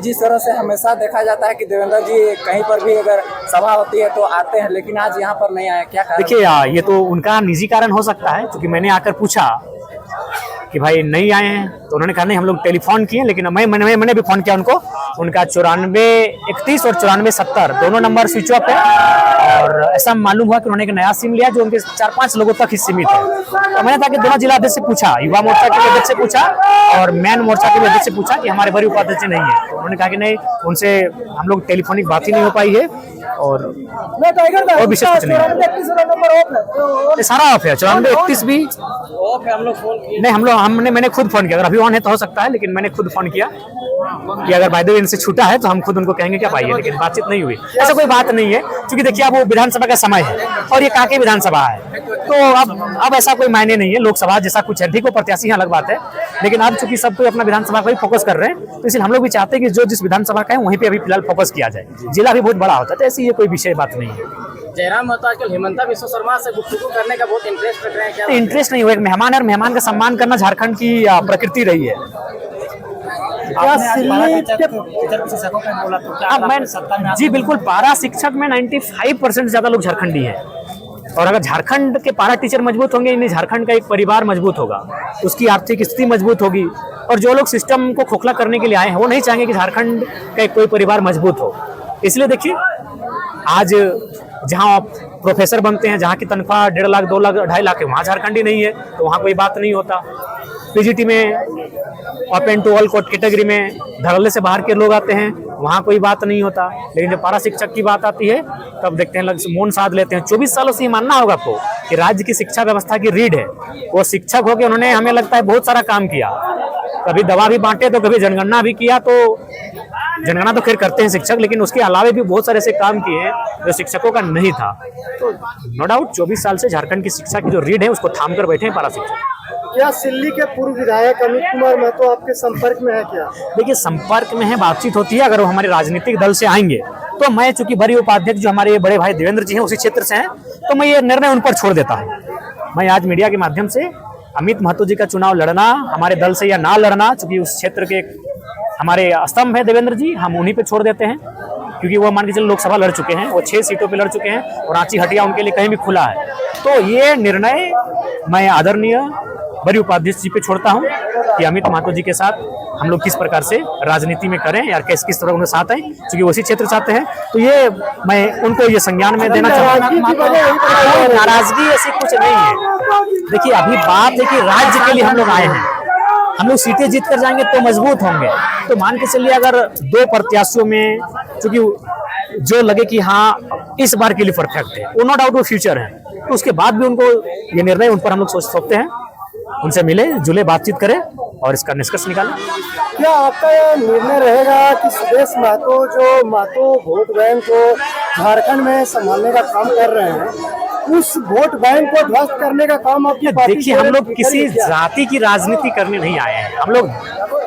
जिस तरह से हमेशा देखा जाता है कि देवेंद्र जी कहीं पर भी अगर सभा होती है तो आते हैं, लेकिन आज यहाँ पर नहीं आए, क्या कारण? देखिए ये तो उनका निजी कारण हो सकता है, क्योंकि मैंने आकर पूछा कि भाई नहीं आए हैं, तो उन्होंने कहा नहीं हम लोग टेलीफोन किए, लेकिन मैंने भी फोन किया उनको। उनका 9431 और 9470 दोनों नंबर स्विच ऑफ है, और ऐसा मालूम हुआ कि उन्होंने एक नया सिम लिया जो उनके 4-5 लोगों तक ही सीमित है। तो मैंने था कि दोनों जिला अध्यक्ष से पूछा, युवा मोर्चा के अध्यक्ष से पूछा और मैन मोर्चा के अध्यक्ष से पूछा कि हमारे बड़े उपाध्यक्ष नहीं है। तो उन्होंने कहा कि नहीं, उनसे हम लोग टेलीफोनिक बात ही नहीं हो पाई है, और विशेष कुछ नहीं, सारा ऑफ है। 9431 भी नहीं, मैंने खुद फोन किया, अगर अभी ऑन है तो हो सकता है, लेकिन मैंने खुद फोन किया कि अगर बाय द वे इनसे छूटा है तो हम खुद उनको कहेंगे क्या पाइए, लेकिन बातचीत नहीं हुई। ऐसा कोई बात नहीं है, क्योंकि देखिए अब वो विधानसभा का समय है और ये कांके विधानसभा है, तो अब ऐसा कोई मायने नहीं है। लोकसभा जैसा कुछ है, ठीक हो, प्रत्याशी यहाँ अलग बात है, लेकिन अब चूंकि सब कोई अपना विधानसभा पर ही फोकस कर रहे हैं, तो इसलिए हम लोग भी चाहते हैं कि जो जिस विधानसभा का है वहीं पे अभी फिलहाल फोकस किया जाए। जिला भी बहुत बड़ा होता है, तो ऐसी ये कोई विषय बात नहीं है। जयराम महतो आजकल हेमंता बिस्वा शर्मा से गुफ्तगू करने का बहुत इंटरेस्ट रख रहे हैं, क्या इंटरेस्ट नहीं हुआ? एक मेहमान है और मेहमान का सम्मान करना झारखंड की प्रकृति रही है। जी बिल्कुल, पारा शिक्षक में 95% ज्यादा लोग झारखंडी हैं, और अगर झारखंड के पारा टीचर मजबूत होंगे, इन्हें झारखंड का एक परिवार मजबूत होगा, उसकी आर्थिक स्थिति मजबूत होगी, और जो लोग सिस्टम को खोखला करने के लिए आए हैं वो नहीं चाहेंगे कि झारखंड का कोई परिवार मजबूत हो। इसलिए देखिए आज जहाँ प्रोफेसर बनते हैं, जहाँ की तनख्वाह 1.5 लाख 2 लाख 2.5 लाख है, वहाँ झारखंडी नहीं है, तो वहाँ कोई बात नहीं होता। पीजीटी में open to all quota category में धड़ल्ले से बाहर के लोग आते हैं, वहाँ कोई बात नहीं होता, लेकिन जब पारा शिक्षक की बात आती है तब देखते हैं मौन साध लेते हैं। 24 सालों से ये मानना होगा आपको कि राज्य की शिक्षा व्यवस्था की रीढ़ है, वो शिक्षक हो के उन्होंने हमें लगता है बहुत सारा काम किया, कभी दवा भी बांटे तो कभी जनगणना भी किया, तो जनगणना तो खैर करते हैं शिक्षक, लेकिन उसके अलावा भी बहुत सारे ऐसे काम किए हैं जो शिक्षकों का नहीं था। तो नो डाउट 24 साल से झारखंड की शिक्षा की जो रीढ़ है उसको थाम कर बैठे हैं पारा शिक्षक। क्या सिल्ली के पूर्व विधायक अमित कुमार महतो आपके संपर्क में है क्या? देखिए संपर्क में है, बातचीत होती है, अगर वो हमारे राजनीतिक दल से आएंगे तो मैं चूंकि बड़ी उपाध्यक्ष जो हमारे बड़े भाई देवेंद्र जी हैं उसी क्षेत्र से हैं, तो मैं ये निर्णय उन पर छोड़ देता हूँ। मैं आज मीडिया के माध्यम से अमित महतो जी का चुनाव लड़ना हमारे दल से या ना लड़ना, चूंकि उस क्षेत्र के हमारे स्तंभ है देवेंद्र जी, हम उन्हीं पे छोड़ देते हैं, क्योंकि वो मान के चलो लोकसभा लड़ चुके हैं, वो 6 सीटों पे लड़ चुके हैं, और रांची हटिया उनके लिए कहीं भी खुला है। तो ये निर्णय मैं आदरणीय बड़ी उपाध्यक्ष जी पे छोड़ता हूँ कि अमित महतो जी के साथ हम लोग किस प्रकार से राजनीति में करें या किस तरह उनके साथ आए, क्योंकि उसी क्षेत्र से आते हैं, तो ये मैं उनको ये संज्ञान में देना चाहता हूँ। नाराजगी ऐसी कुछ नहीं है। देखिए अभी बात है कि राज्य के लिए हम लोग आए हैं, हम लोग सीटें जीत कर जाएंगे तो मजबूत होंगे। तो मान के चलिए अगर 2 प्रत्याशियों में क्योंकि जो लगे कि हाँ इस बार के लिए परफेक्ट है, वो नो डाउट वो फ्यूचर है, तो उसके बाद भी उनको ये निर्णय उन पर हम लोग सोच सकते हैं, उनसे मिले जुले, बातचीत करें और इसका निष्कर्ष निकालें। क्या आपका यह निर्णय रहेगा कि सुदेश महतो जो महतो वोट बैंक को झारखंड में संभालने का काम कर रहे हैं, उस वोट बैंक को ध्वस्त करने का काम आपकी पार्टी? देखिए हम लोग किसी जाति की राजनीति करने नहीं आए हैं, हम लोग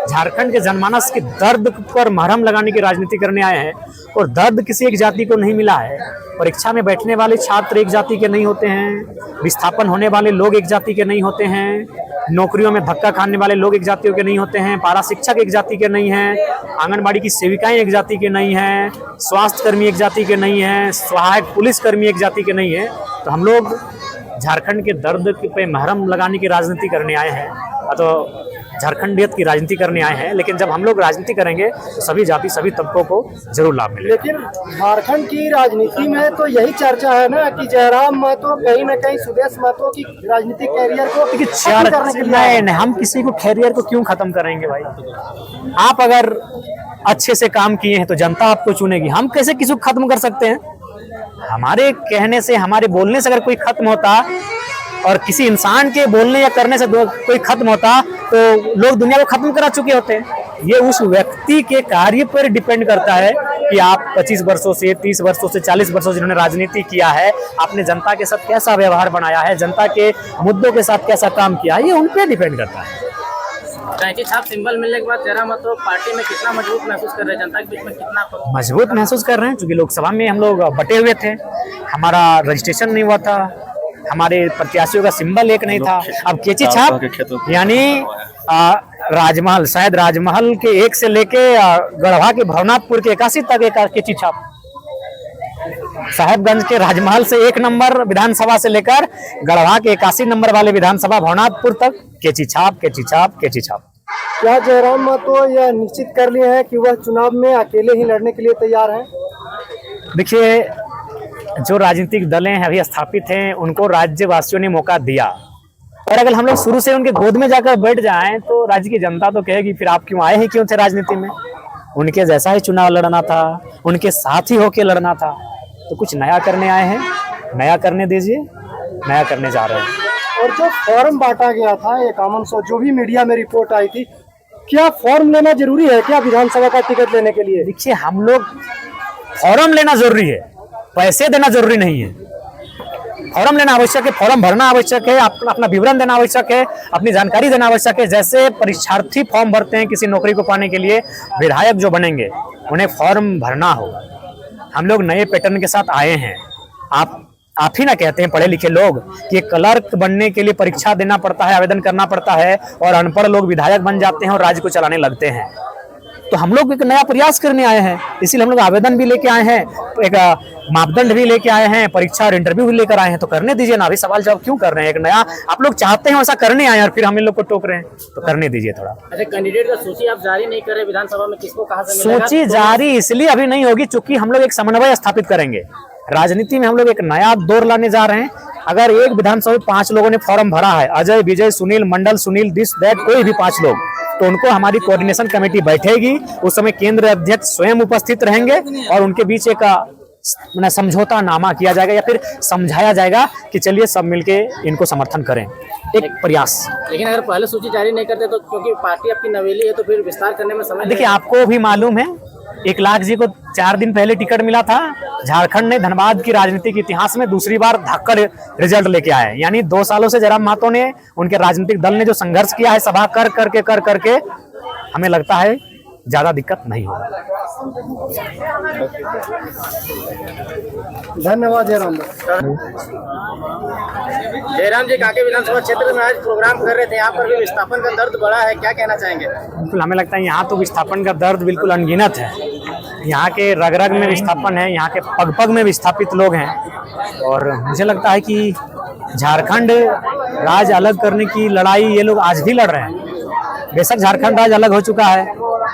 झारखंड के जनमानस के दर्द पर मरहम लगाने की राजनीति करने आए हैं, और दर्द किसी एक जाति को नहीं मिला है। परीक्षा में बैठने वाले छात्र एक जाति के नहीं होते हैं, विस्थापन होने वाले लोग एक जाति के नहीं होते हैं, नौकरियों में धक्का खाने वाले लोग एक जातियों के नहीं होते हैं, पारा शिक्षक एक जाति के नहीं हैं, आंगनबाड़ी की सेविकाएं एक जाति के नहीं हैं, स्वास्थ्य कर्मी एक जाति के नहीं हैं, सहायक पुलिस कर्मी एक जाति के नहीं है। तो हम लोग झारखंड के दर्द पे महरम लगाने की राजनीति करने आए हैं, तो झारखंडियत की राजनीति करने आए हैं, लेकिन जब हम लोग राजनीति करेंगे तो सभी जाति सभी तबकों को जरूर लाभ मिलेगा। लेकिन झारखंड की राजनीति में तो यही चर्चा है ना कि जयराम महतो कहीं न कहीं सुदेश महतो की राजनीतिक कैरियर को खत्म करने के लिए। नहीं, हम किसी को कैरियर को क्यों खत्म करेंगे भाई? आप अगर अच्छे से काम किए हैं तो जनता आपको चुनेगी, हम कैसे किसी को खत्म कर सकते हैं? हमारे कहने से, हमारे बोलने से अगर कोई खत्म होता और किसी इंसान के बोलने या करने से कोई खत्म होता तो लोग दुनिया को खत्म करा चुके होते हैं। ये उस व्यक्ति के कार्य पर डिपेंड करता है कि आप 25 वर्षों से 30 वर्षों से 40 वर्षों से जिन्होंने राजनीति किया है, आपने जनता के साथ कैसा व्यवहार बनाया है, जनता के मुद्दों के साथ कैसा काम किया है, ये उन पर डिपेंड करता है। कैंची छाप सिंबल मिलने के बाद जयराम महतो पार्टी में कितना मजबूत महसूस कर रहे हैं, जनता के बीच में कितना मजबूत महसूस कर रहे हैं? क्योंकि लोकसभा में हम लोग बटे हुए थे, हमारा रजिस्ट्रेशन नहीं हुआ था, हमारे प्रत्याशियों का सिंबल एक नहीं था। अब कैंची छाप यानी राजमहल, शायद राजमहल के 1 से लेके गढ़वा के भवनाथपुर के 81 तक एक केची छाप। साहेबगंज के राजमहल से 1 नंबर विधानसभा से लेकर गढ़वा के 81 नंबर वाले विधानसभा भवनाथपुर तक केची छाप, केची छाप, केची छाप। क्या जयराम महतो यह निश्चित कर लिए हैं कि वह चुनाव में अकेले ही लड़ने के लिए तैयार हैं? देखिए, जो राजनीतिक दलें अभी स्थापित हैं उनको राज्यवासियों ने मौका दिया, और अगर हम लोग शुरू से उनके गोद में जाकर बैठ जाएं तो राज्य की जनता तो कहेगी फिर आप क्यों आए हैं, क्यों थे राजनीति में। उनके जैसा ही चुनाव लड़ना था, उनके साथ ही होके लड़ना था, तो कुछ नया करने आए हैं, नया करने दीजिए, नया करने जा रहे हैं। और जो फॉर्म बांटा गया था 5100, जो भी मीडिया में रिपोर्ट आई थी, क्या फॉर्म लेना जरूरी है क्या विधानसभा का टिकट लेने के लिए? देखिए, हम लोग फॉर्म लेना जरूरी है, पैसे देना जरूरी नहीं है। फॉर्म लेना आवश्यक है, फॉर्म भरना आवश्यक है, अपना विवरण देना आवश्यक है, अपनी जानकारी देना आवश्यक है। जैसे परीक्षार्थी फॉर्म भरते हैं किसी नौकरी को पाने के लिए, विधायक जो बनेंगे उन्हें फॉर्म भरना होगा। हम लोग नए पैटर्न के साथ आए हैं। आप ही ना कहते हैं पढ़े लिखे लोग कि क्लर्क बनने के लिए परीक्षा देना पड़ता है, आवेदन करना पड़ता है, और अनपढ़ लोग विधायक बन जाते हैं और राज्य को चलाने लगते हैं। तो हम लोग एक नया प्रयास करने आए हैं, इसीलिए हम लोग आवेदन भी लेके आए हैं, एक मापदंड भी लेके आए हैं, परीक्षा और इंटरव्यू भी लेकर आए हैं। तो करने दीजिए ना, अभी सवाल जवाब क्यों कर रहे हैं? एक नया आप लोग चाहते हैं वैसा करने आए और फिर हम इन लोग को टोक रहे हैं, तो करने दीजिए थोड़ा। अच्छा, कैंडिडेट का सूची आप जारी नहीं कर रहे विधानसभा में, किसको कहां से मिलेगा? सूची जारी इसलिए अभी नहीं होगी चूंकि हम लोग एक समन्वय स्थापित करेंगे। राजनीति में हम लोग एक नया दौर लाने जा रहे हैं। अगर एक विधानसभा में 5 लोगों ने फॉर्म भरा है, अजय, विजय, सुनील, मंडल, सुनील, दिस दैट, कोई भी 5 लोग, तो उनको हमारी कोऑर्डिनेशन कमेटी बैठेगी। उस समय केंद्र अध्यक्ष स्वयं उपस्थित रहेंगे और उनके बीच एक समझौता नामा किया जाएगा या फिर समझाया जाएगा कि चलिए सब मिलके इनको समर्थन करें, एक प्रयास। लेकिन अगर पहले सूची जारी नहीं करते तो, क्योंकि पार्टी आपकी नवेली है, तो फिर विस्तार करने में समय देखिए, आपको भी मालूम है 1 लाख जी को 4 दिन पहले टिकट मिला था। झारखंड ने धनबाद की राजनीतिक इतिहास में दूसरी बार धाकड़ रिजल्ट लेके आए। यानी 2 सालों से जयराम महतो ने, उनके राजनीतिक दल ने जो संघर्ष किया है सभा कर करके, हमें लगता है ज्यादा दिक्कत नहीं होगा। धन्यवाद जयराम। जयराम जी कांके विधानसभा क्षेत्र में आज प्रोग्राम कर रहे थे, यहाँ पर भी विस्थापन का दर्द बढ़ा है, क्या कहना चाहेंगे? बिल्कुल, हमें लगता है यहाँ तो विस्थापन का दर्द बिल्कुल अनगिनत है। यहाँ के रग रग में विस्थापन है, यहाँ के पग पग में विस्थापित लोग हैं, और मुझे लगता है कि झारखंड राज्य अलग करने की लड़ाई ये लोग आज भी लड़ रहे हैं। बेशक झारखंड राज्य अलग हो चुका है,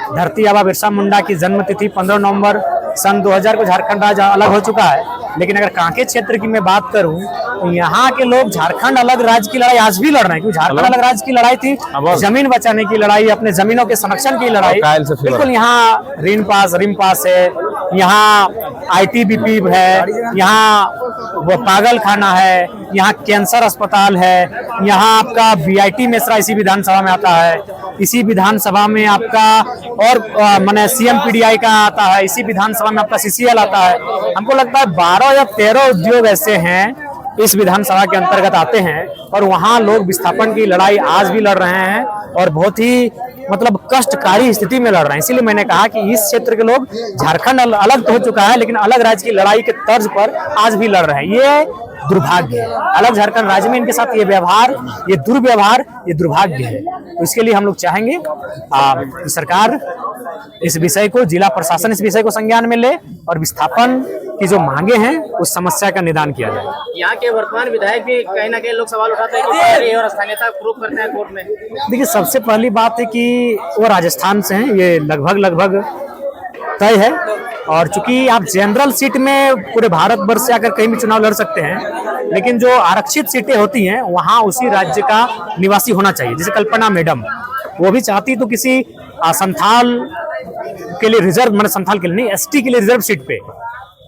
धरती आबा बिरसा मुंडा की जन्म तिथि 15 नवंबर सन 2000 को झारखंड राज्य अलग हो चुका है, लेकिन अगर कांके क्षेत्र की मैं बात करूं तो यहाँ के लोग झारखंड अलग राज्य की लड़ाई आज भी लड़ रहे हैं। क्योंकि झारखंड अलग राज्य की लड़ाई थी जमीन बचाने की लड़ाई, अपने जमीनों के संरक्षण की लड़ाई। बिल्कुल, यहाँ रिम पास है, यहाँ ITBP है, यहाँ वो पागल खाना है, यहाँ कैंसर अस्पताल है, यहाँ आपका BIT मेसरा इसी विधानसभा में आता है, इसी विधानसभा में आपका और माने CMPDI का आता है, इसी विधानसभा में आपका CCL आता है। हमको लगता है 12 या 13 उद्योग ऐसे हैं इस विधानसभा के अंतर्गत आते हैं, और वहाँ लोग विस्थापन की लड़ाई आज भी लड़ रहे हैं और बहुत ही मतलब कष्टकारी स्थिति में लड़ रहे हैं। इसीलिए मैंने कहा कि इस क्षेत्र के लोग, झारखंड अलग तो हो चुका है लेकिन अलग राज्य की लड़ाई के तर्ज पर आज भी लड़ रहे हैं। ये दुर्भाग्य है, अलग झारखंड राज्य में इनके साथ ये व्यवहार, ये दुर्व्यवहार, ये दुर्भाग्य है। तो इसके लिए हम लोग चाहेंगे कि सरकार इस विषय को, जिला प्रशासन इस विषय को संज्ञान में ले और विस्थापन की जो मांगे हैं उस समस्या का निदान किया जाए। यहाँ के वर्तमान विधायक भी कहीं ना कहीं लोग सवाल उठाते हैं कि पार्टी और स्थानीयता प्रूव करते हैं कोर्ट में। देखिए, सबसे पहली बात है कि वो राजस्थान से हैं, ये लगभग तय है, और चूंकि आप जनरल सीट में पूरे भारत वर्ष से आकर कहीं भी चुनाव लड़ सकते हैं, लेकिन जो आरक्षित सीटें होती हैं वहाँ उसी राज्य का निवासी होना चाहिए। जैसे कल्पना मैडम, वो भी चाहती तो किसी संथाल के लिए रिजर्व, मतलब संथाल के लिए नहीं, ST के लिए रिजर्व सीट पे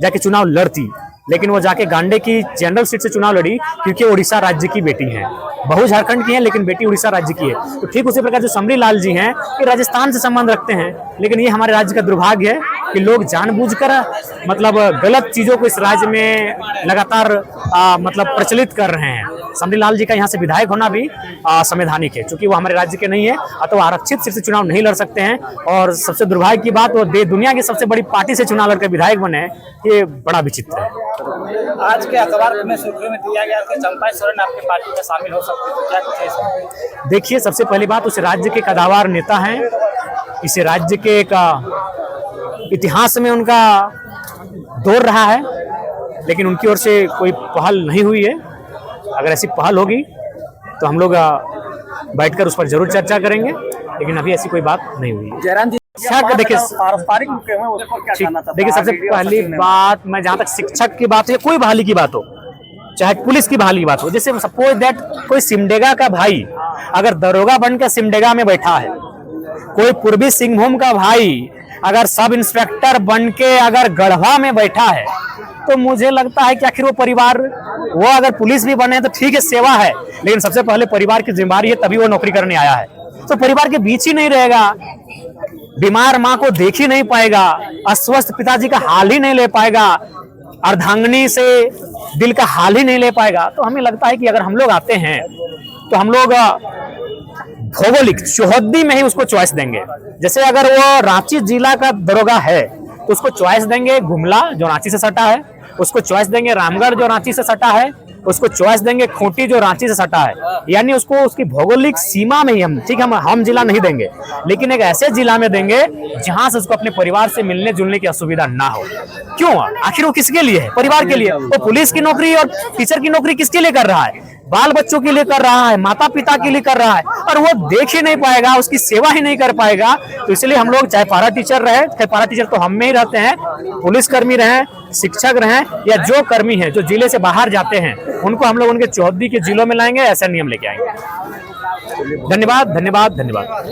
जाके चुनाव लड़ती, लेकिन वो जाके गांडे की जनरल सीट से चुनाव लड़ी क्योंकि उड़ीसा राज्य की बेटी है। बहू झारखंड की है लेकिन बेटी उड़ीसा राज्य की है। तो ठीक उसी प्रकार जो समरी लाल जी हैं, ये राजस्थान से संबंध रखते हैं, लेकिन ये हमारे राज्य का दुर्भाग्य है कि लोग जानबूझकर मतलब गलत चीजों को इस राज्य में लगातार मतलब प्रचलित कर रहे हैं। समरीलाल जी का यहाँ से विधायक होना भी संवैधानिक है, क्योंकि वो हमारे राज्य के नहीं है, अतः वो आरक्षित सीट से चुनाव नहीं लड़ सकते हैं। और सबसे दुर्भाग्य की बात, वो दुनिया की सबसे बड़ी पार्टी से चुनाव लड़कर विधायक बने, ये बड़ा विचित्र है। आज के अखबार में सुर्खियों में दिया गया कि चंपाई सोरेन आपकी पार्टी में शामिल हो सकती है, तो क्या कुछ है इसमें? देखिए, सबसे पहली बात, उस राज्य के कदावर नेता हैं, इस राज्य के एक इतिहास में उनका दौर रहा है, लेकिन उनकी ओर से कोई पहल नहीं हुई है। अगर ऐसी पहल होगी तो हम लोग बैठकर उस पर जरूर चर्चा करेंगे, लेकिन अभी ऐसी कोई बात नहीं हुई है। जयराम जी, देखिए, पारस्परिक मुद्दे हैं, उस पर क्या कहना था? देखिए, सबसे पहली बात, मैं जहां तक शिक्षक की बात है, कोई बहाली की बात हो, चाहे पुलिस की बहाली की बात हो, जैसे सपोज दैट कोई सिमडेगा का भाई अगर दरोगा बनकर सिमडेगा में बैठा है, कोई पूर्वी सिंहभूम का भाई अगर सब इंस्पेक्टर बनके अगर गढ़वा में बैठा है, तो मुझे लगता है कि आखिर वो परिवार, वो अगर पुलिस भी बने तो ठीक है, सेवा है, लेकिन सबसे पहले परिवार की जिम्मेदारी है, तभी वो नौकरी करने आया है। तो परिवार के बीच ही नहीं रहेगा, बीमार माँ को देख ही नहीं पाएगा, अस्वस्थ पिताजी का हाल ही नहीं ले पाएगा, अर्धांगिनी से दिल का हाल ही नहीं ले पाएगा। तो हमें लगता है कि अगर हम लोग आते हैं तो हम लोग भौगोलिक चौहद्दी में ही उसको चॉइस देंगे। जैसे अगर वो रांची जिला का दरोगा है तो उसको चॉइस देंगे गुमला, जो रांची से सटा है, उसको चॉइस देंगे रामगढ़, जो रांची से सटा है, उसको चॉइस देंगे खूंटी, जो रांची से सटा है। यानी उसको उसकी भौगोलिक सीमा में ही हम, ठीक है, हम जिला नहीं देंगे, लेकिन एक ऐसे जिला में देंगे जहां से उसको अपने परिवार से मिलने जुलने की असुविधा ना हो। क्यों? आखिर वो किसके लिए है? परिवार के लिए। वो पुलिस की नौकरी और टीचर की नौकरी किसके लिए कर रहा है? बाल बच्चों के लिए कर रहा है, माता पिता के लिए कर रहा है, और वो देख ही नहीं पाएगा, उसकी सेवा ही नहीं कर पाएगा। तो इसलिए हम लोग, चाहे पारा टीचर रहे, चाहे पारा टीचर तो हम में ही रहते हैं, पुलिस कर्मी रहे, शिक्षक रहे, या जो कर्मी हैं जो जिले से बाहर जाते हैं, उनको हम लोग उनके चौहद्दी के जिलों में लाएंगे, ऐसा नियम लेके आएंगे। धन्यवाद, धन्यवाद, धन्यवाद।